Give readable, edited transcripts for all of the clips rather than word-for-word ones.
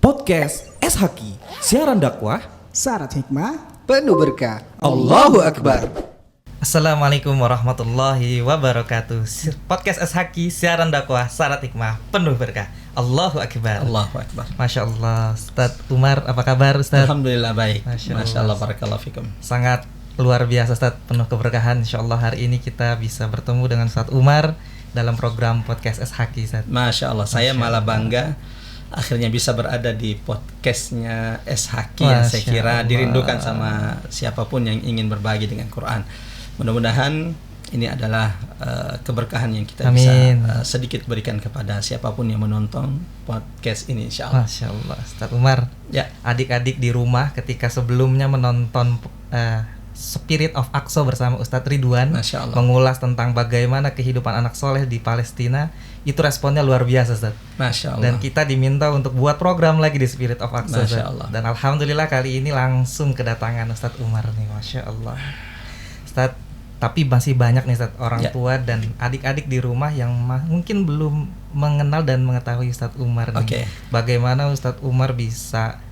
Podcast SHQ, siaran dakwah, syarat hikmah, penuh berkah. Allahu Akbar. Assalamualaikum warahmatullahi wabarakatuh. Podcast SHQ, siaran dakwah, syarat hikmah, penuh berkah. Allahu Akbar. Allahu Akbar. Masya Allah. Ustaz Umar, apa kabar Ustaz? Alhamdulillah baik. Masya Masya Allah, barakallahu fikum. Sangat luar biasa Ustaz, penuh keberkahan. Insya Allah hari ini kita bisa bertemu dengan Ustaz Umar dalam program Podcast SHQ Ustaz. Masya Allah, saya Masya malah Allah. bangga akhirnya bisa berada di podcastnya SHQ yang saya Masya kira Allah. dirindukan sama siapapun yang ingin berbagi dengan Quran. Mudah-mudahan ini adalah keberkahan yang kita Amin. bisa sedikit berikan kepada siapapun yang menonton podcast ini, insya Allah. Masya Allah. Ustaz Umar, Ya, adik-adik di rumah ketika sebelumnya menonton Spirit of Aqsa bersama Ustadz Ridwan, Masya Allah. mengulas tentang bagaimana kehidupan anak soleh di Palestina, itu responnya luar biasa Ustadz. Masya Allah. Dan kita diminta untuk buat program lagi di Spirit of Aqsa, Masya Ustadz. Allah. Dan alhamdulillah kali ini langsung kedatangan Ustadz Umar nih, Masya Allah. Ustadz, tapi masih banyak nih Ustadz, orang Ya. tua dan adik-adik di rumah yang mungkin belum mengenal dan mengetahui Ustadz Umar nih. Oke. Bagaimana Ustadz Umar bisa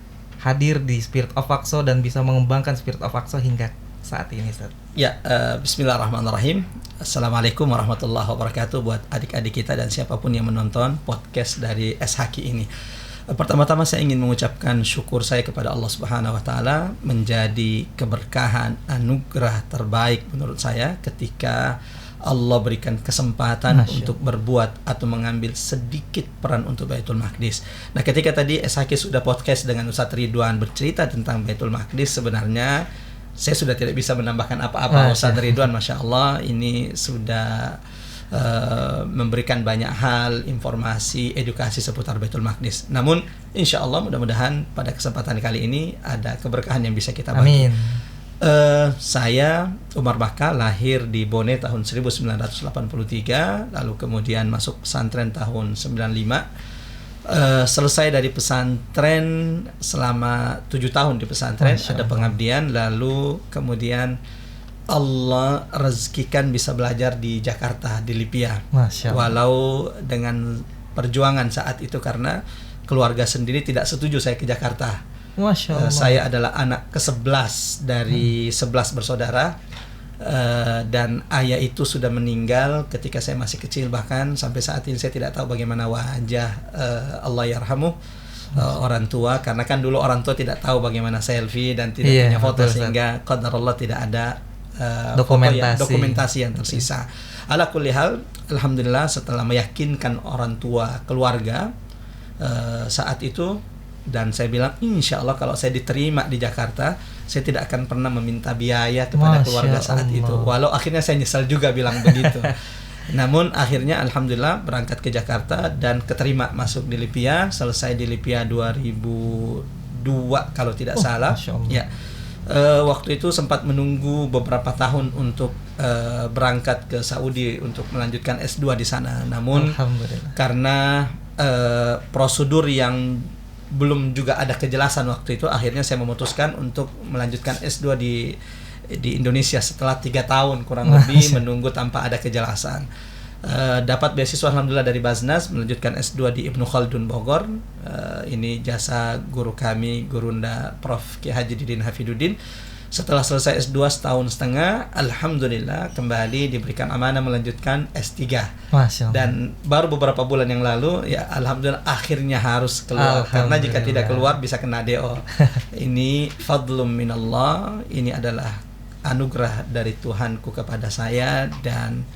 hadir di Spirit of Aqsa dan bisa mengembangkan Spirit of Aqsa hingga saat ini Ustadz. Ya, bismillahirrahmanirrahim. Assalamualaikum warahmatullahi wabarakatuh buat adik-adik kita dan siapapun yang menonton podcast dari SHQ ini. Pertama-tama saya ingin mengucapkan syukur saya kepada Allah Subhanahu wa taala, menjadi keberkahan anugerah terbaik menurut saya ketika Allah berikan kesempatan Masya untuk berbuat atau mengambil sedikit peran untuk Baitul Maqdis. Nah, ketika tadi SHQ sudah podcast dengan Ustadz Ridwan bercerita tentang Baitul Maqdis, sebenarnya saya sudah tidak bisa menambahkan apa-apa. Ustadz Ridwan, Masya Allah, ini sudah memberikan banyak hal, informasi, edukasi seputar Baitul Maqdis. Namun, insya Allah mudah-mudahan pada kesempatan kali ini ada keberkahan yang bisa kita bagi. Amin. Saya Umar Baka, lahir di Bone tahun 1983, lalu kemudian masuk pesantren tahun 95. Selesai dari pesantren selama 7 tahun di pesantren, Masya ada Allah. pengabdian, lalu kemudian Allah rezekikan bisa belajar di Jakarta, di Lipia. Masya Allah. Walau dengan perjuangan saat itu karena keluarga sendiri tidak setuju saya ke Jakarta. Masya Allah. Saya adalah anak ke-11 dari 11 bersaudara. Dan ayah itu sudah meninggal ketika saya masih kecil, bahkan sampai saat ini saya tidak tahu bagaimana wajah Allah yarhamuh orang tua, karena kan dulu orang tua tidak tahu bagaimana selfie dan tidak Iya, punya foto, betul, sehingga qadarullah tidak ada dokumentasi yang tersisa. Ala kulli hal, alhamdulillah setelah meyakinkan orang tua, keluarga saat itu, dan saya bilang insya Allah kalau saya diterima di Jakarta, saya tidak akan pernah meminta biaya kepada Masya keluarga saat Allah. itu. Walau akhirnya saya nyesal juga bilang begitu. Namun akhirnya alhamdulillah berangkat ke Jakarta dan keterima masuk di Lipia. Selesai di Lipia 2002 kalau tidak salah. Masya Allah. Ya. Waktu itu sempat menunggu beberapa tahun untuk berangkat ke Saudi untuk melanjutkan S2 di sana. Namun Alhamdulillah. karena prosedur yang belum juga ada kejelasan waktu itu, akhirnya saya memutuskan untuk melanjutkan S2 di Indonesia setelah 3 tahun kurang lebih menunggu tanpa ada kejelasan. Dapat beasiswa alhamdulillah dari Baznas, melanjutkan S2 di Ibnu Khaldun Bogor. Ini jasa guru kami, Gurunda Prof. Ki Haji Didin Hafiduddin. Setelah selesai S2 setahun setengah, alhamdulillah kembali diberikan amanah melanjutkan S3. Masya Allah. Dan baru beberapa bulan yang lalu, ya alhamdulillah akhirnya harus keluar, karena jika tidak keluar bisa kena DO. Ini fadlum minallah, ini adalah anugerah dari Tuhanku kepada saya dan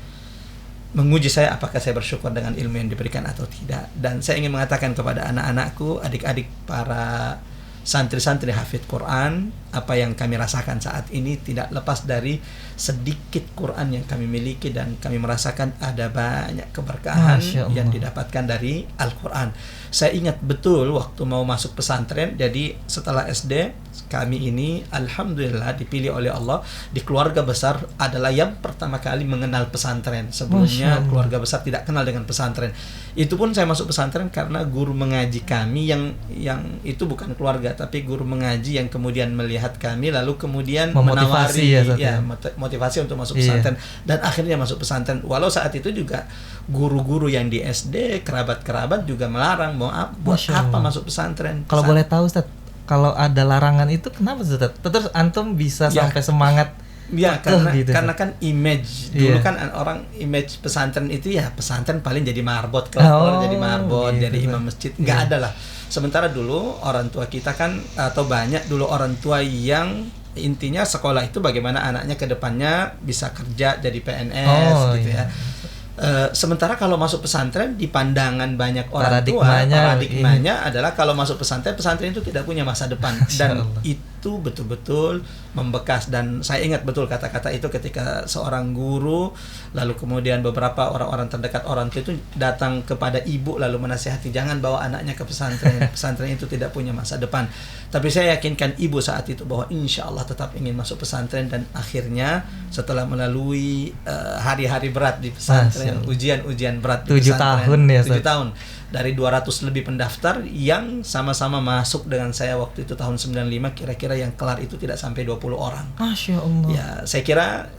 menguji saya apakah saya bersyukur dengan ilmu yang diberikan atau tidak. Dan saya ingin mengatakan kepada anak-anakku, adik-adik para santri-santri hafidh Quran, apa yang kami rasakan saat ini tidak lepas dari sedikit Quran yang kami miliki, dan kami merasakan ada banyak keberkahan Masya Allah. yang didapatkan dari Al-Quran. Saya ingat betul waktu mau masuk pesantren, jadi setelah SD kami ini alhamdulillah dipilih oleh Allah di keluarga besar adalah yang pertama kali mengenal pesantren. Masya Sebelumnya Allah. keluarga besar tidak kenal dengan pesantren. Itu pun saya masuk pesantren karena guru mengaji kami yang itu bukan keluarga, tapi guru mengaji yang kemudian melihat melihat kami lalu kemudian Memotivasi menawari ya, Ustaz, ya? motivasi untuk masuk Iya. pesantren dan akhirnya masuk pesantren. Walau saat itu juga guru-guru yang di SD, kerabat-kerabat juga melarang, buat Masya apa Allah. masuk pesantren? Kalau boleh tahu Ustaz, kalau ada larangan itu kenapa Ustaz? Terus antum bisa Ya. sampai semangat? Ya Gitu, karena kan image dulu Iya. kan orang image pesantren itu ya pesantren paling jadi marbot, kalau jadi marbot, gitu, jadi Ustaz. imam masjid, nggak Iya. ada lah. Sementara dulu orang tua kita kan atau banyak dulu orang tua yang intinya sekolah itu bagaimana anaknya ke depannya bisa kerja jadi PNS gitu iya. ya. Sementara kalau masuk pesantren di pandangan banyak orang tua paradigmanya adalah kalau masuk pesantren itu tidak punya masa depan dan itu betul-betul membekas. Dan saya ingat betul kata-kata itu ketika seorang guru lalu kemudian beberapa orang-orang terdekat orang tua itu datang kepada ibu lalu menasihati jangan bawa anaknya ke pesantren itu tidak punya masa depan. Tapi saya yakinkan ibu saat itu bahwa insya Allah tetap ingin masuk pesantren dan akhirnya setelah melalui hari-hari berat di pesantren, ujian-ujian berat di 7 pesantren, tahun ya, 7 tahun dari 200 lebih pendaftar yang sama-sama masuk dengan saya waktu itu tahun 95, kira-kira yang kelar itu tidak sampai 20 orang. Masya Allah. Ya, saya kira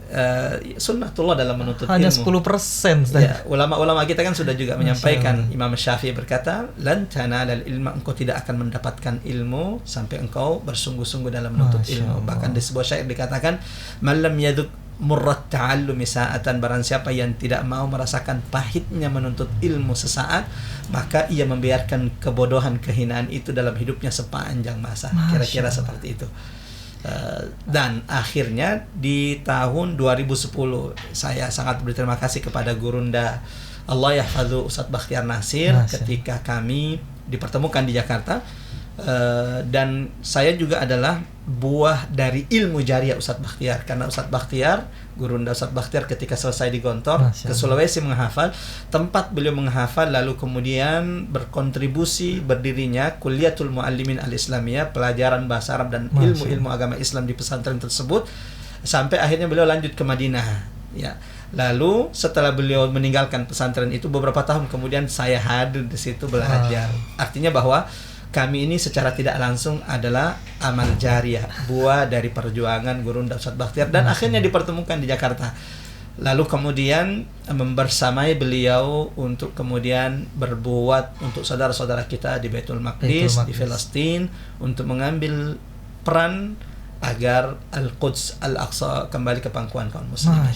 sunnatullah dalam menuntut hanya ilmu. 10%. Ya, ulama-ulama kita kan sudah juga menyampaikan. Imam Syafi'i berkata, "Lan tanalal ilma", engkau tidak akan mendapatkan ilmu sampai engkau bersungguh-sungguh dalam menuntut ilmu. Bahkan di sebuah syair dikatakan, "Man lam yaduk murrat ta'allumi sa'atan", barang siapa yang tidak mau merasakan pahitnya menuntut ilmu sesaat, maka ia membiarkan kebodohan, kehinaan itu dalam hidupnya sepanjang masa. Kira-kira seperti itu. Dan akhirnya di tahun 2010 saya sangat berterima kasih kepada Gurunda Allah yahfadzu Ustadz Bakhtiar Nasir ketika kami dipertemukan di Jakarta. Dan saya juga adalah buah dari ilmu jariah Ustadz Bakhtiar, karena Ustadz Bakhtiar, Gurunda Ustadz Bakhtiar ketika selesai di Gontor ke Sulawesi menghafal, tempat beliau menghafal lalu kemudian berkontribusi berdirinya Kulliyatul Muallimin Al-Islamiyah, pelajaran bahasa Arab dan ilmu-ilmu agama Islam di pesantren tersebut sampai akhirnya beliau lanjut ke Madinah ya. Lalu setelah beliau meninggalkan pesantren itu beberapa tahun kemudian saya hadir di situ belajar. Artinya bahwa kami ini secara tidak langsung adalah amal jariah, buah dari perjuangan Gurunda Ustadz Bakhtiar, dan akhirnya dipertemukan di Jakarta. Lalu kemudian membersamai beliau untuk kemudian berbuat untuk saudara-saudara kita di Baitul Maqdis, di Palestina, untuk mengambil peran agar Al-Quds, Al-Aqsa kembali ke pangkuan kaum muslimin.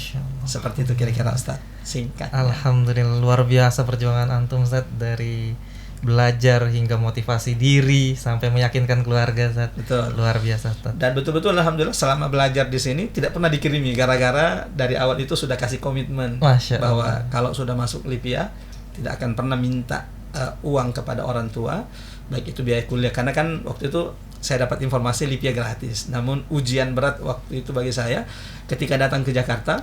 Seperti itu kira-kira Ustaz, singkat. Alhamdulillah, luar biasa perjuangan antum Ustaz, dari belajar hingga motivasi diri sampai meyakinkan keluarga Ustaz. Betul. Luar biasa Ustaz. Dan betul-betul alhamdulillah selama belajar di sini tidak pernah dikirimi, gara-gara dari awal itu sudah kasih komitmen bahwa kalau sudah masuk Lipia tidak akan pernah minta uang kepada orang tua, baik itu biaya kuliah, karena kan waktu itu saya dapat informasi Lipia gratis. Namun ujian berat waktu itu bagi saya ketika datang ke Jakarta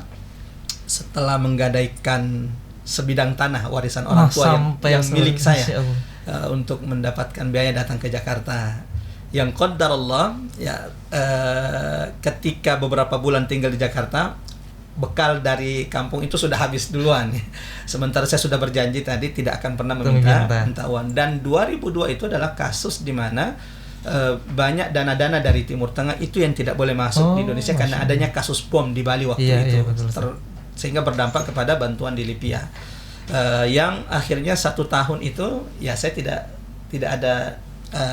setelah menggadaikan sebidang tanah warisan orang tua yang milik saya untuk mendapatkan biaya datang ke Jakarta. Yang qadarullah ya, ketika beberapa bulan tinggal di Jakarta, bekal dari kampung itu sudah habis duluan. Sementara saya sudah berjanji tadi tidak akan pernah minta uang. Dan 2002 itu adalah kasus di mana banyak dana-dana dari Timur Tengah itu yang tidak boleh masuk di Indonesia karena adanya kasus bom di Bali waktu itu. Sehingga berdampak kepada bantuan di Lipia, yang akhirnya 1 tahun itu ya saya tidak ada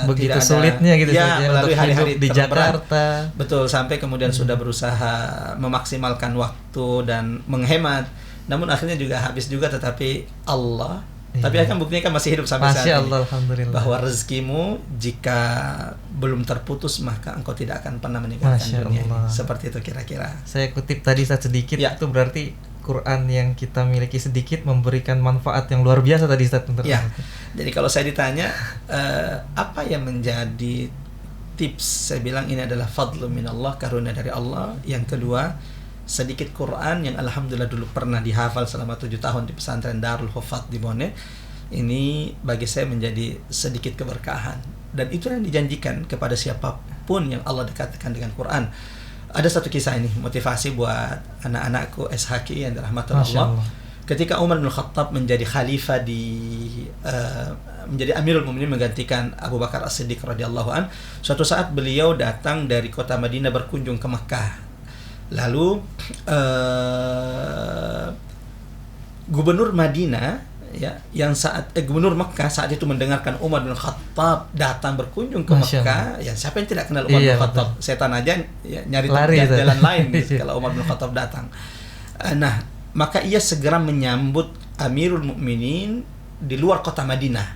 begitu tidak sulitnya ada, gitu ya, melalui hari-hari di terberat. Jakarta. Betul, sampai kemudian sudah berusaha memaksimalkan waktu dan menghemat, namun akhirnya juga habis juga, tetapi Allah tapi akan buktinya kan masih hidup sampai saat ini. Alhamdulillah. Bahwa rezekimu jika belum terputus maka engkau tidak akan pernah meninggalkan dunia ini. Seperti itu kira-kira. Saya kutip tadi sedikit, itu berarti Quran yang kita miliki sedikit memberikan manfaat yang luar biasa tadi Ustaz. Ya. Jadi kalau saya ditanya apa yang menjadi tips, saya bilang ini adalah fadlu minallah, karunia dari Allah. Yang kedua, sedikit Quran yang alhamdulillah dulu pernah dihafal selama 7 tahun di pesantren Darul Hufat di Bone. Ini bagi saya menjadi sedikit keberkahan, dan itu yang dijanjikan kepada siapapun yang Allah dekatkan dengan Quran. Ada satu kisah ini motivasi buat anak-anakku SHQ yang dirahmati Allah. Ketika Umar bin Khattab menjadi khalifah di menjadi Amirul Mukminin menggantikan Abu Bakar As-Siddiq radhiyallahu an. Suatu saat beliau datang dari kota Madinah berkunjung ke Mekah. Lalu gubernur Madinah ya yang gubernur Mekah saat itu mendengarkan Umar bin Khattab datang berkunjung ke Mekah, ya siapa yang tidak kenal Umar bin Khattab? Setan aja ya, nyari jalan lain gitu, kalau Umar bin Khattab datang. Nah, maka ia segera menyambut Amirul Mukminin di luar kota Madinah.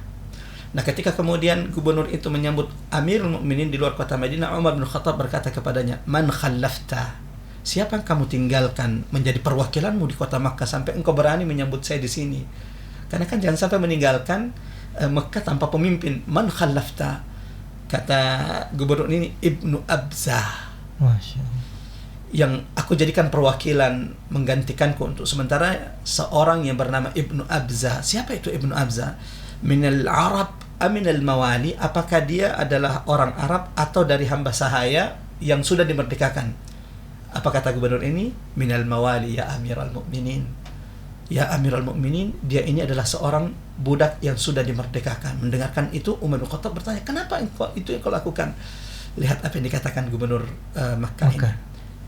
Nah, ketika kemudian gubernur itu menyambut Amirul Mukminin di luar kota Madinah, Umar bin Khattab berkata kepadanya, "Man khallafta?" Siapa yang kamu tinggalkan menjadi perwakilanmu di kota Makkah sampai engkau berani menyambut saya di sini? Karena kan jangan sampai meninggalkan Mekah tanpa pemimpin. Man khallafta? Kata gubernur ini, Ibnu Abzah. Masya Allah. Yang aku jadikan perwakilan menggantikanku untuk sementara seorang yang bernama Ibnu Abzah. Siapa itu Ibnu Abzah? Minal Arab aminal mawali. Apakah dia adalah orang Arab atau dari hamba sahaya yang sudah dimerdekakan? Apa kata gubernur ini? Minal mawali ya Amirul Mukminin. Ya Amirul Mukminin, dia ini adalah seorang budak yang sudah dimerdekakan. Mendengarkan itu, Umar bin Khattab bertanya, kenapa itu yang kau lakukan? Lihat apa yang dikatakan gubernur Makkah ini.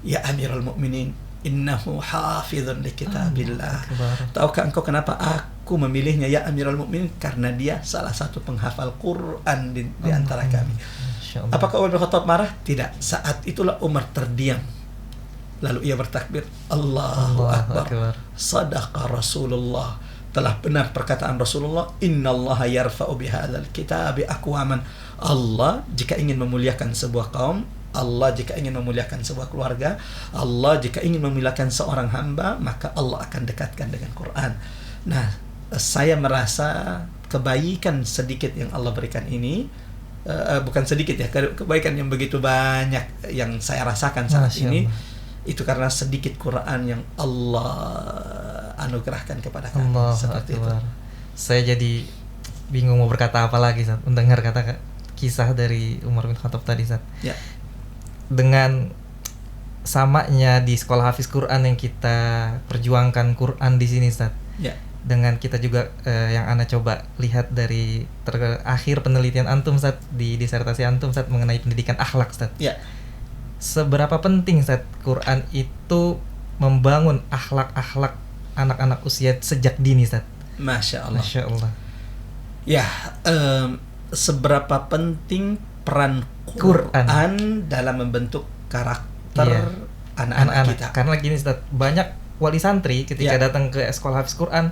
Ya Amirul Mukminin, innahu hafizun li kitabillah. Tahukah engkau kenapa aku memilihnya ya Amirul Mukminin? Karena dia salah satu penghafal Quran di antara kami. Apakah Umar bin Khattab marah? Tidak. Saat itulah Umar terdiam. Lalu ia bertakbir, Allahu Akbar. Sadaqa Rasulullah. Telah benar perkataan Rasulullah, innallaha yarfa'u bihadzal kitabi aqwaman. Allah jika ingin memuliakan sebuah kaum, Allah jika ingin memuliakan sebuah keluarga, Allah jika ingin memuliakan seorang hamba, maka Allah akan dekatkan dengan Quran. Nah, saya merasa kebaikan sedikit yang Allah berikan ini, bukan sedikit ya, kebaikan yang begitu banyak yang saya rasakan saat ini, itu karena sedikit Quran yang Allah anugerahkan kepada kami. Seperti itu. Saya jadi bingung mau berkata apa lagi saat mendengar kata kisah dari Umar bin Khattab tadi saat. Ya. Dengan samanya di sekolah hafiz Quran yang kita perjuangkan Quran di sini Ustaz. Ya. Dengan kita juga yang Ana coba lihat dari akhir penelitian antum Ustaz di disertasi antum Ustaz mengenai pendidikan akhlak Ustaz. Ya. Seberapa penting Ustaz Quran itu membangun akhlak-akhlak anak-anak usia sejak dini Ustaz? Masya Allah. Masya Allah. Ya, seberapa penting peran Quran dalam membentuk karakter anak-anak kita. Karena gini Ustaz, banyak wali santri ketika datang ke sekolah hafiz Quran,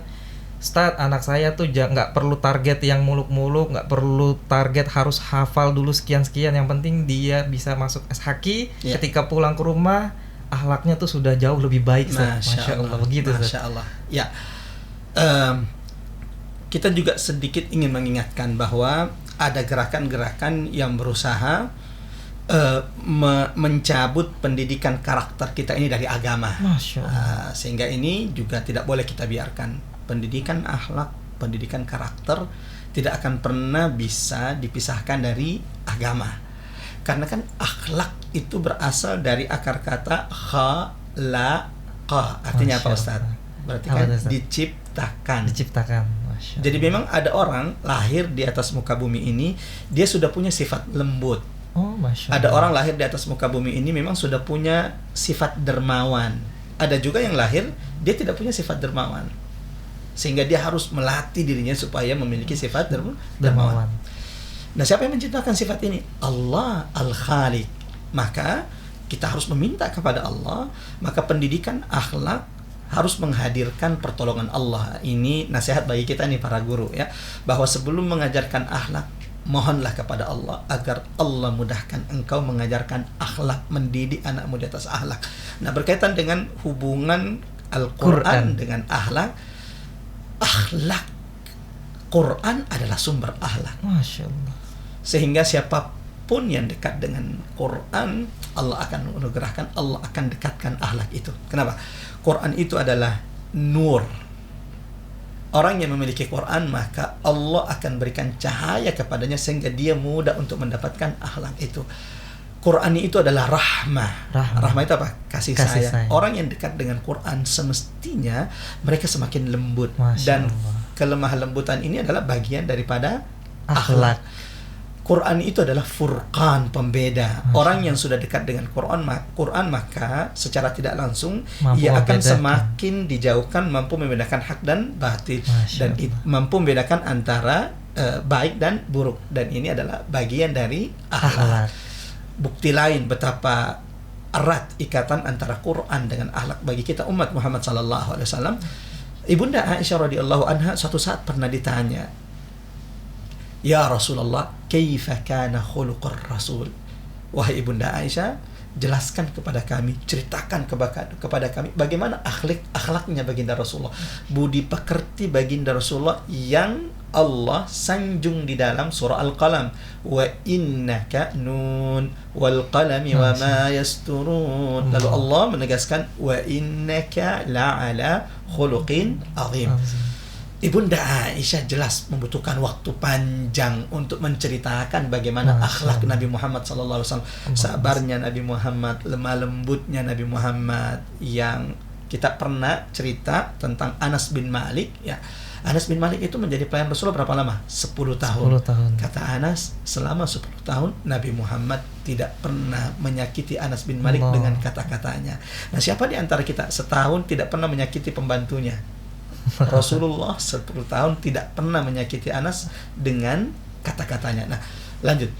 Ustaz, anak saya tuh nggak perlu target yang muluk-muluk, nggak perlu target harus hafal dulu sekian-sekian. Yang penting dia bisa masuk SHQ, ketika pulang ke rumah, akhlaknya tuh sudah jauh lebih baik. Masya Allah, begitu. Masya Allah. Ya, kita juga sedikit ingin mengingatkan bahwa ada gerakan-gerakan yang berusaha mencabut pendidikan karakter kita ini dari agama. Masya Allah. Sehingga ini juga tidak boleh kita biarkan. Pendidikan akhlak, pendidikan karakter tidak akan pernah bisa dipisahkan dari agama. Karena kan akhlak itu berasal dari akar kata khalaqa. Artinya apa Ustaz? Berarti kan diciptakan. Jadi memang ada orang lahir di atas muka bumi ini, dia sudah punya sifat lembut. Ada orang lahir di atas muka bumi ini memang sudah punya sifat dermawan. Ada juga yang lahir dia tidak punya sifat dermawan, sehingga dia harus melatih dirinya supaya memiliki sifat dermawan. Nah, siapa yang menciptakan sifat ini? Allah Al-Khaliq. Maka kita harus meminta kepada Allah. Maka pendidikan akhlak harus menghadirkan pertolongan Allah. Ini nasihat bagi kita nih para guru ya, bahwa sebelum mengajarkan akhlak, mohonlah kepada Allah agar Allah mudahkan engkau mengajarkan akhlak, mendidik anakmu di atas akhlak. Nah, berkaitan dengan hubungan Al-Quran dengan akhlak, akhlak Quran adalah sumber akhlak. Masya Allah. Sehingga siapapun yang dekat dengan Quran, Allah akan menugerahkan, Allah akan dekatkan akhlak itu. Kenapa? Quran itu adalah nur. Orang yang memiliki Quran, maka Allah akan berikan cahaya kepadanya sehingga dia mudah untuk mendapatkan akhlak itu. Quran itu adalah rahmah. Rahmah itu apa? Kasih sayang. Orang yang dekat dengan Quran semestinya mereka semakin lembut. Dan kelemah lembutan ini adalah bagian daripada Akhlak. Quran itu adalah furqan, pembeda. Orang yang sudah dekat dengan Quran maka secara tidak langsung Mampu ia akan membedakan. semakin dijauhkan, mampu membedakan hak dan batil, Masya dan Allah. mampu membedakan antara baik dan buruk, dan ini adalah bagian dari akhlak. Akhlak. Bukti lain betapa erat ikatan antara Quran dengan akhlak bagi kita umat Muhammad sallallahu alaihi wasallam. Ibunda Aisyah radhiyallahu anha suatu saat pernah ditanya, "Ya Rasulullah, kaifa kana khuluqur Rasul?" Wahai Ibunda Aisyah, jelaskan kepada kami, ceritakan kepada kami bagaimana akhlaknya baginda Rasulullah, budi pekerti baginda Rasulullah yang Allah sanjung di dalam surah Al-Qalam, wa innaka nun wal qalami wa ma yasturun. Lalu Allah menegaskan wa innaka la'ala khuluqin azim. Ibunda Aisyah jelas membutuhkan waktu panjang untuk menceritakan bagaimana akhlak Nabi Muhammad SAW, sabarnya Nabi Muhammad, lemah lembutnya Nabi Muhammad. Yang kita pernah cerita tentang Anas bin Malik, ya. Anas bin Malik itu menjadi pelayan Rasulullah berapa lama? 10 tahun. 10 tahun. Kata Anas, selama 10 tahun Nabi Muhammad tidak pernah menyakiti Anas bin Malik dengan kata-katanya. Nah, siapa di antara kita setahun tidak pernah menyakiti pembantunya? Rasulullah 10 tahun tidak pernah menyakiti Anas dengan kata-katanya. Nah, lanjut.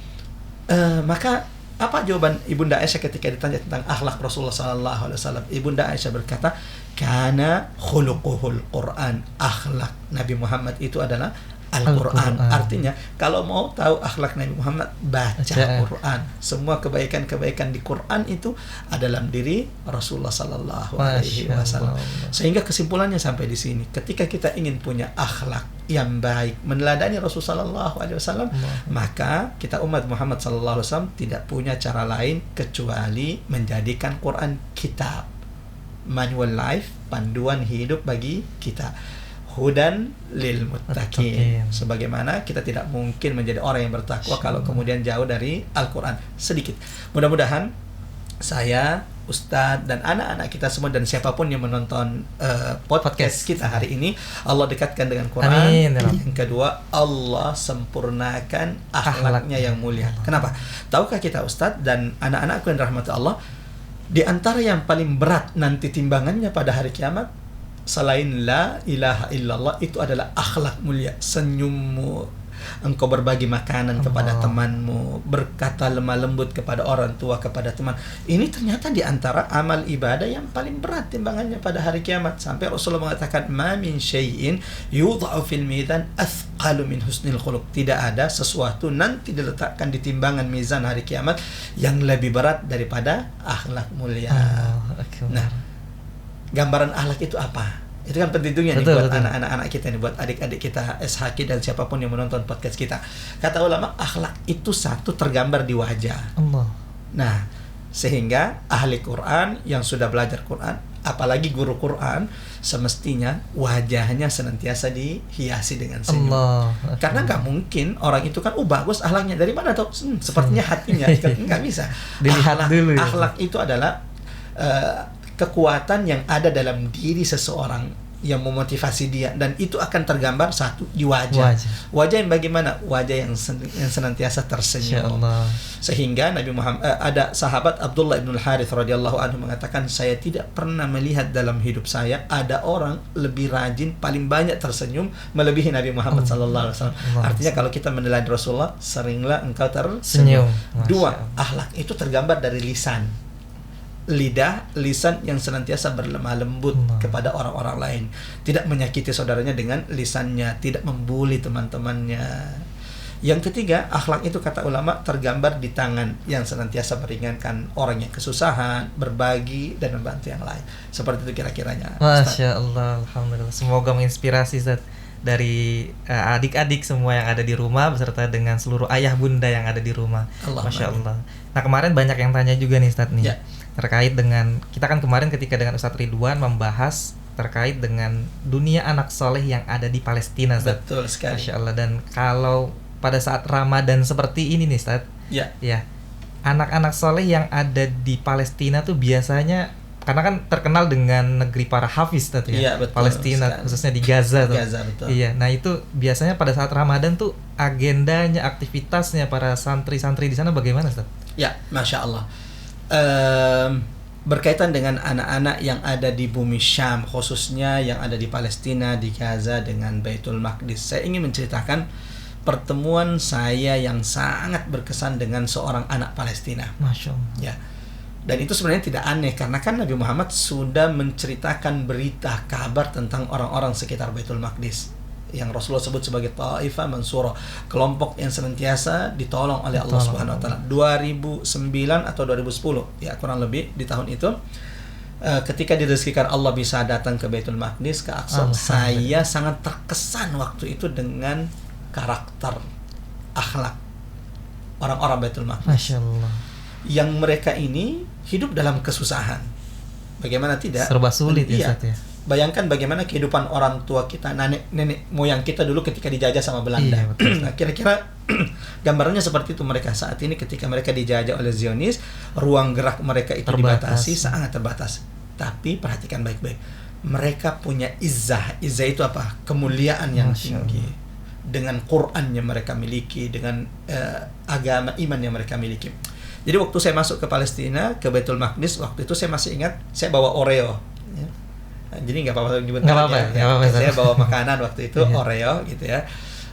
Maka apa jawaban Ibunda Aisyah ketika ditanya tentang akhlak Rasulullah sallallahu alaihi wasallam? Ibunda Aisyah berkata, "Kana khuluquhul Quran." Akhlak Nabi Muhammad itu adalah Al-Quran. Artinya, kalau mau tahu akhlak Nabi Muhammad, baca Quran. Semua kebaikan-kebaikan di Quran itu ada dalam diri Rasulullah sallallahu alaihi wasallam. Sehingga kesimpulannya sampai di sini. Ketika kita ingin punya akhlak yang baik, meneladani Rasulullah sallallahu alaihi wasallam, maka kita umat Muhammad sallallahu alaihi wasallam tidak punya cara lain kecuali menjadikan Quran kitab, manual life, panduan hidup bagi kita. Hudan lil muttaqin. Sebagaimana kita tidak mungkin menjadi orang yang bertakwa kalau kemudian jauh dari Al-Quran. Sedikit. Mudah-mudahan saya, Ustadz, dan anak-anak kita semua dan siapapun yang menonton podcast kita hari ini, Allah dekatkan dengan Quran. Amin. Yang kedua, Allah sempurnakan akhlaknya yang mulia. Kenapa? Tahukah kita, Ustadz dan anak-anakku yang rahmat Allah, di antara yang paling berat nanti timbangannya pada hari kiamat selain la ilaha illallah itu adalah akhlak mulia. Senyummu, engkau berbagi makanan kepada temanmu, berkata lemah lembut kepada orang tua, kepada teman. Ini ternyata di antara amal ibadah yang paling berat timbangannya pada hari kiamat. Sampai Rasulullah mengatakan, "Ma min syai'in yudha'u fil mizan athqalu min husnil khuluq." Tidak ada sesuatu nanti diletakkan di timbangan mizan hari kiamat yang lebih berat daripada akhlak mulia. Nah, gambaran akhlak itu apa? Itu kan pentingnya nih buat anak-anak kita nih, buat adik-adik kita, SHQ dan siapapun yang menonton podcast kita. Kata ulama, akhlak itu satu tergambar di wajah. Nah, sehingga ahli Quran yang sudah belajar Quran, apalagi guru Quran, semestinya wajahnya senantiasa dihiasi dengan senyum. Karena nggak mungkin orang itu kan bagus akhlaknya, dari mana tuh? Sepertinya hatinya, nggak bisa. Dilihat dulu. Akhlak itu adalah kekuatan yang ada dalam diri seseorang yang memotivasi dia, dan itu akan tergambar satu di wajah. Wajah yang bagaimana? Wajah yang senantiasa tersenyum. Sehingga Nabi Muhammad, ada sahabat Abdullah bin Al-Harith radhiyallahu anhu mengatakan, "Saya tidak pernah melihat dalam hidup saya ada orang lebih rajin, paling banyak tersenyum melebihi Nabi Muhammad sallallahu alaihi wasallam." Artinya kalau kita meneladani Rasulullah, seringlah engkau tersenyum. Dua, akhlak itu tergambar dari lisan. Lisan yang senantiasa berlemah lembut kepada orang-orang lain, tidak menyakiti saudaranya dengan lisannya, tidak membuli teman-temannya. Yang ketiga, akhlak itu kata ulama tergambar di tangan yang senantiasa meringankan orang yang kesusahan, berbagi dan membantu yang lain. Seperti itu kira-kiranya. Masya Allah, alhamdulillah. Semoga menginspirasi, Ustaz, dari adik-adik semua yang ada di rumah beserta dengan seluruh ayah bunda yang ada di rumah. Masya Allah. Nah, kemarin banyak yang tanya juga nih, Ustaz nih. Terkait dengan, kita kan kemarin ketika dengan Ustadz Ridwan membahas terkait dengan dunia anak soleh yang ada di Palestina, Ustadz. Betul sekali. Masya Allah. Dan kalau pada saat Ramadan seperti ini nih, Ustadz, ya, anak-anak soleh yang ada di Palestina tuh biasanya, karena kan terkenal dengan negeri para hafiz, Ustadz, ya. Betul, Palestina, khususnya di Gaza tuh. Gaza, betul. Iya, nah itu biasanya pada saat Ramadan tuh agendanya, aktivitasnya para santri-santri di sana bagaimana, Ustaz? Ya, Masya Allah. Berkaitan dengan anak-anak yang ada di bumi Syam, khususnya yang ada di Palestina, di Gaza dengan Baitul Maqdis. Saya ingin menceritakan pertemuan saya yang sangat berkesan dengan seorang anak Palestina. Masya Allah. Ya. Dan itu sebenarnya tidak aneh karena kan Nabi Muhammad sudah menceritakan berita kabar tentang orang-orang sekitar Baitul Maqdis yang Rasulullah sebut sebagai Ta'ifah Mansurah, kelompok yang senantiasa ditolong oleh Allah Subhanahu wa taala. 2009 atau 2010 ya kurang lebih di tahun itu ketika direzekikan Allah bisa datang ke Baitul Maqdis, ke Aqsa, saya sangat terkesan waktu itu dengan karakter akhlak orang-orang Baitul Maqdis. Masya Allah. Yang mereka ini hidup dalam kesusahan. Bagaimana tidak? Serba sulit ya, Iya. Ustaz ya. Bayangkan bagaimana kehidupan orang tua kita, nenek moyang kita dulu ketika dijajah sama Belanda. Iya, betul. Nah, kira-kira gambarannya seperti itu mereka saat ini ketika mereka dijajah oleh Zionis, ruang gerak mereka itu dibatasi, sangat terbatas. Tapi perhatikan baik-baik. Mereka punya izzah. Izzah itu apa? Kemuliaan yang tinggi. Dengan Quran yang mereka miliki, dengan agama iman yang mereka miliki. Jadi waktu saya masuk ke Palestina, ke Baitul Maqdis, waktu itu saya masih ingat saya bawa Oreo. Ya. Jadi nggak apa-apa nyebut aja. Saya bawa makanan waktu itu Oreo gitu ya.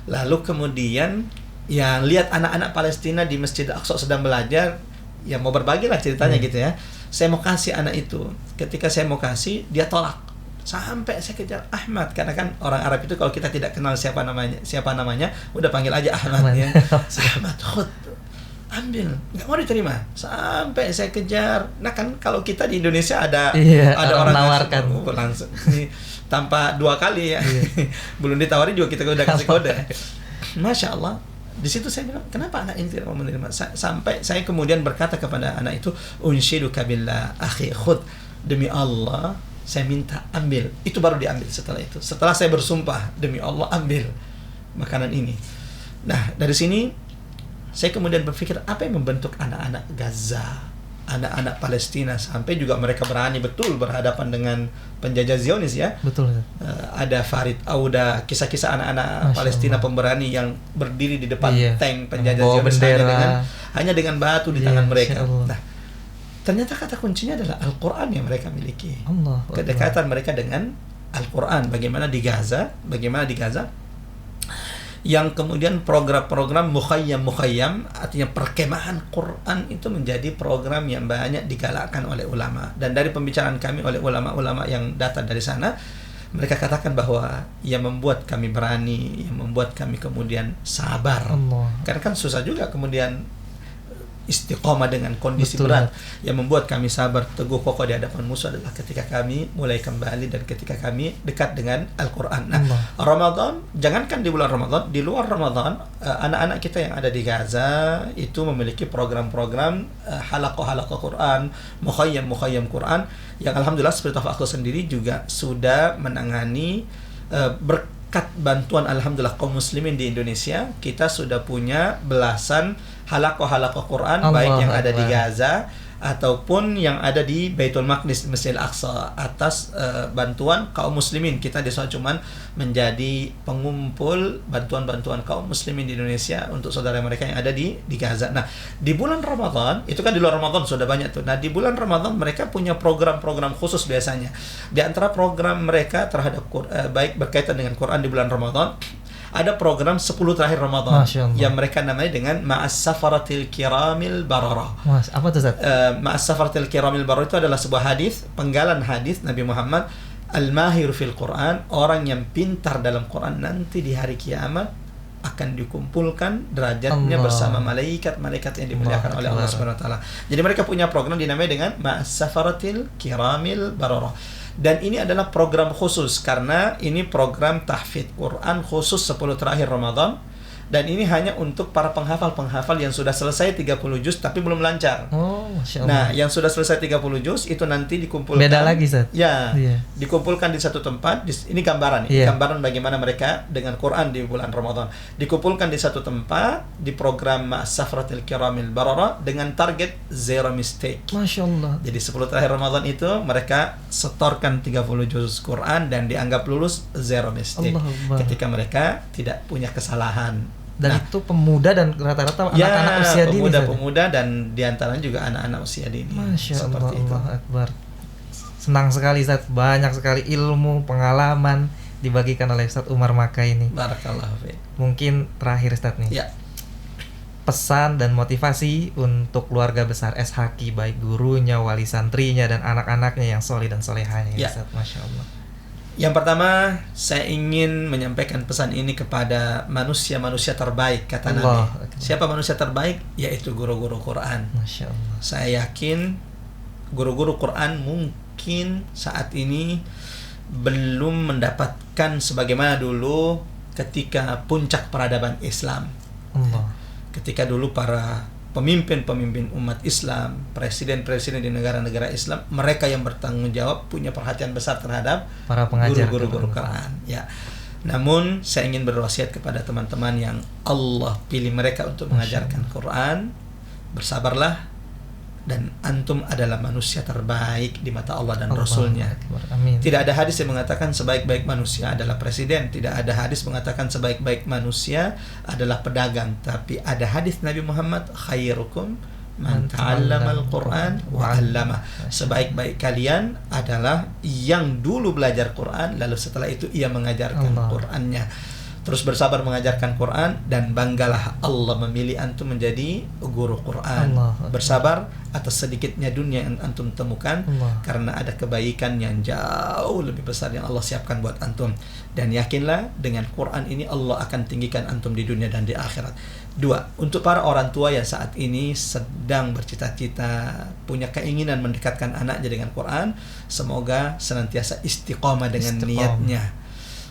Lalu kemudian ya lihat anak-anak Palestina di Masjid Al-Aqsa sedang belajar, ya mau berbagi lah ceritanya gitu ya. Saya mau kasih anak itu. Ketika saya mau kasih, dia tolak. Sampai saya kejar Ahmad, karena kan orang Arab itu kalau kita tidak kenal siapa namanya, udah panggil aja Ahmad ya. Ahmad, khud, ambil, nggak mau diterima. Sampai saya kejar. Nah kan kalau kita di Indonesia ada orang menawarkan langsung tanpa dua kali ya. Belum ditawarin juga kita udah kasih kode. Masya Allah. Di situ saya bilang, kenapa anak ini tidak mau menerima? Sampai saya kemudian berkata kepada anak itu, unsyiduka billah akhi khud, demi Allah saya minta ambil. Itu baru diambil setelah itu. Setelah saya bersumpah, demi Allah ambil makanan ini. Nah dari sini saya kemudian berpikir apa yang membentuk anak-anak Gaza, anak-anak Palestina sampai juga mereka berani betul berhadapan dengan penjajah Zionis ya. Betul. Ada Farid Auda, kisah-kisah anak-anak Palestina pemberani yang berdiri di depan tank penjajah Zionis hanya dengan batu di tangan mereka. Nah, ternyata kata kuncinya adalah Al-Quran yang mereka miliki. Kedekatan mereka dengan Al-Quran. Bagaimana di Gaza yang kemudian program-program mukhayyam artinya perkemahan Quran itu menjadi program yang banyak digalakkan oleh ulama. Dan dari pembicaraan kami oleh ulama-ulama yang datang dari sana, mereka katakan bahwa yang membuat kami berani, yang membuat kami kemudian sabar. Karena kan susah juga kemudian istiqomah dengan kondisi berat. Yang membuat kami sabar teguh kokoh di hadapan musuh adalah ketika kami mulai kembali dan ketika kami dekat dengan Al-Quran. Nah, Ramadan, jangankan di bulan Ramadan, di luar Ramadan, anak-anak kita yang ada di Gaza itu memiliki program-program halaqah Quran, mukhayyam Quran, yang alhamdulillah Spirit of Aqsa sendiri juga sudah menangani berkat bantuan alhamdulillah kaum muslimin di Indonesia. Kita sudah punya belasan halaqah Quran, baik yang ada di Gaza ataupun yang ada di Baitul Maqdis, Masjid Al-Aqsa, atas bantuan kaum muslimin. Kita di sana cuman menjadi pengumpul bantuan-bantuan kaum muslimin di Indonesia untuk saudara mereka yang ada di Gaza. Nah, di bulan Ramadan, itu kan di luar Ramadan sudah banyak tuh. Nah, di bulan Ramadan mereka punya program-program khusus biasanya. Di antara program mereka terhadap baik berkaitan dengan Quran di bulan Ramadan, ada program 10 terakhir Ramadan yang mereka namanya dengan Ma'as Safaratil Kiramil Bararah. Mas, apa itu Ustaz? Ma'as Safaratil Kiramil Bararah itu adalah sebuah hadis, penggalan hadis Nabi Muhammad, Al-Mahir fil Quran, orang yang pintar dalam Quran nanti di hari kiamat akan dikumpulkan derajatnya bersama malaikat-malaikat yang dimuliakan oleh Allah Subhanahu wa taala. Jadi mereka punya program dinamai dengan Ma'as Safaratil Kiramil Bararah. Dan ini adalah program khusus karena ini program tahfidz Quran khusus 10 terakhir Ramadan. Dan ini hanya untuk para penghafal yang sudah selesai 30 juz tapi belum lancar. Masya Allah. Nah, yang sudah selesai 30 juz itu nanti dikumpulkan. Beda lagi, Ustaz. Ya, dikumpulkan di satu tempat. Ini gambaran, gambaran bagaimana mereka dengan Quran di bulan Ramadan. Dikumpulkan di satu tempat di program Safratil Kiramil Barara dengan target zero mistake. Masya Allah. Jadi 10 terakhir Ramadan itu mereka setorkan 30 juz Quran dan dianggap lulus zero mistake. Ketika mereka tidak punya kesalahan. Dan itu pemuda dan rata-rata anak-anak usia dini. Pemuda-pemuda dan diantaranya juga anak-anak usia dini. Masya Allah, Allah Akbar. Senang sekali Ustaz, banyak sekali ilmu, pengalaman dibagikan oleh Ustaz Umar Maka ini. Barakallahu fiik. Mungkin terakhir Ustaz nih. Ya. Pesan dan motivasi untuk keluarga besar SHQ, baik gurunya, wali santrinya, dan anak-anaknya yang soleh dan solehanya. Ya. Ustaz, Masya Allah. Yang pertama, saya ingin menyampaikan pesan ini kepada manusia-manusia terbaik, kata Allah. Nabi. Siapa manusia terbaik? Yaitu guru-guru Quran. Masya Allah. Saya yakin guru-guru Quran mungkin saat ini belum mendapatkan sebagaimana dulu ketika puncak peradaban Islam. Allah. Ketika dulu para pemimpin-pemimpin umat Islam, presiden-presiden di negara-negara Islam, mereka yang bertanggung jawab, punya perhatian besar terhadap para pengajar guru-guru Quran. Ya. Namun saya ingin berwasiat kepada teman-teman yang Allah pilih mereka untuk mengajarkan Quran, bersabarlah, dan antum adalah manusia terbaik di mata Allah dan Rasulnya. Amin. Tidak ada hadis yang mengatakan sebaik-baik manusia adalah presiden. Tidak ada hadis mengatakan sebaik-baik manusia adalah pedagang. Tapi ada hadis Nabi Muhammad, khairukum man ta'allamal Qur'an wa 'allama. Sebaik-baik kalian adalah yang dulu belajar Quran, lalu setelah itu ia mengajarkan Qur'annya. Terus bersabar mengajarkan Quran, dan banggalah Allah memilih antum menjadi guru Quran. Bersabar atas sedikitnya dunia yang antum temukan, karena ada kebaikan yang jauh lebih besar yang Allah siapkan buat antum. Dan yakinlah dengan Quran ini Allah akan tinggikan antum di dunia dan di akhirat. 2, untuk para orang tua yang saat ini sedang bercita-cita, punya keinginan mendekatkan anaknya dengan Quran, semoga senantiasa istiqomah dengan niatnya.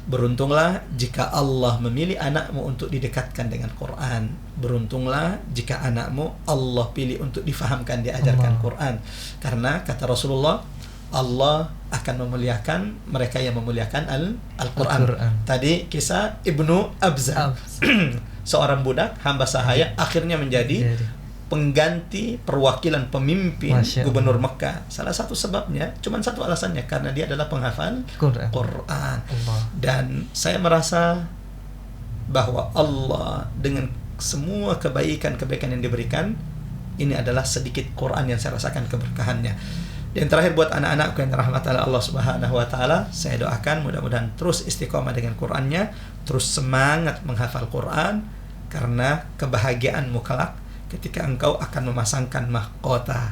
Beruntunglah jika Allah memilih anakmu untuk didekatkan dengan Quran. Beruntunglah jika anakmu Allah pilih untuk difahamkan, diajarkan Quran. Karena kata Rasulullah, Allah akan memuliakan mereka yang memuliakan Al-Quran. Tadi kisah Ibnu Abza. Seorang budak, hamba sahaya, akhirnya menjadi pengganti perwakilan pemimpin gubernur Mekah. Salah satu sebabnya, cuma satu alasannya, karena dia adalah penghafal Quran. Dan saya merasa bahwa Allah dengan semua kebaikan-kebaikan yang diberikan, ini adalah sedikit Quran yang saya rasakan keberkahannya. Dan terakhir buat anak-anakku yang rahmat Allah Subhanahu wa taala, saya doakan mudah-mudahan terus istiqomah dengan Qurannya, terus semangat menghafal Quran, karena kebahagiaanmu kelak ketika engkau akan memasangkan mahkota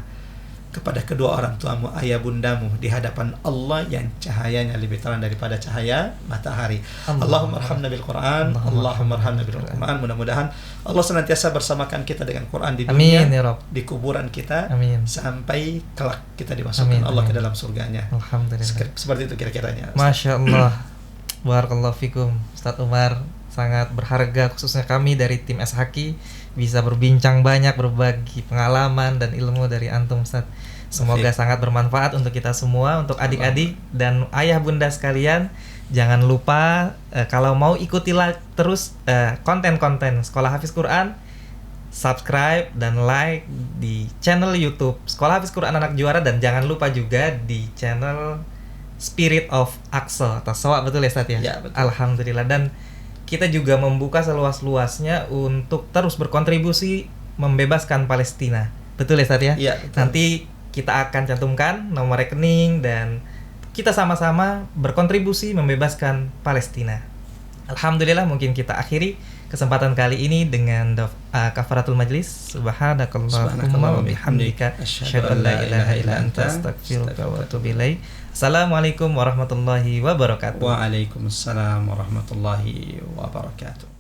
kepada kedua orang tuamu, ayah bundamu, di hadapan Allah yang cahayanya lebih terang daripada cahaya matahari. Allahumma arhamna bil Quran, Allahumma arhamna bil Quran. Mudah-mudahan Allah senantiasa bersamakan kita dengan Quran di dunia, di kuburan kita, sampai kelak kita dimasukkan Allah ke dalam surganya. Alhamdulillah. Seperti itu kira-kiranya. Masya Allah. Barakallahu fikum Ustaz Umar. Sangat berharga, khususnya kami dari tim SHQ bisa berbincang banyak, berbagi pengalaman dan ilmu dari antum Ustaz. Semoga sangat bermanfaat untuk kita semua, untuk adik-adik dan ayah bunda sekalian. Jangan lupa kalau mau ikutilah terus konten-konten Sekolah Hafiz Quran, subscribe dan like di channel YouTube Sekolah Hafiz Quran Anak Juara, dan jangan lupa juga di channel Spirit of Aqsa atau Sawa, betul ya Ustaz ya? Ya, betul. Alhamdulillah. Dan kita juga membuka seluas-luasnya untuk terus berkontribusi membebaskan Palestina. Betul ya Ustaz ya? Iya, betul. Nanti kita akan cantumkan nomor rekening dan kita sama-sama berkontribusi membebaskan Palestina. Alhamdulillah, mungkin kita akhiri kesempatan kali ini dengan kafaratul majlis. Subhanakallahumma wa bihamdika asyhadu an la ilaha illa anta astaghfiruka wa atubu ilaik. Assalamualaikum warahmatullahi wabarakatuh. Waalaikumsalam warahmatullahi wabarakatuh.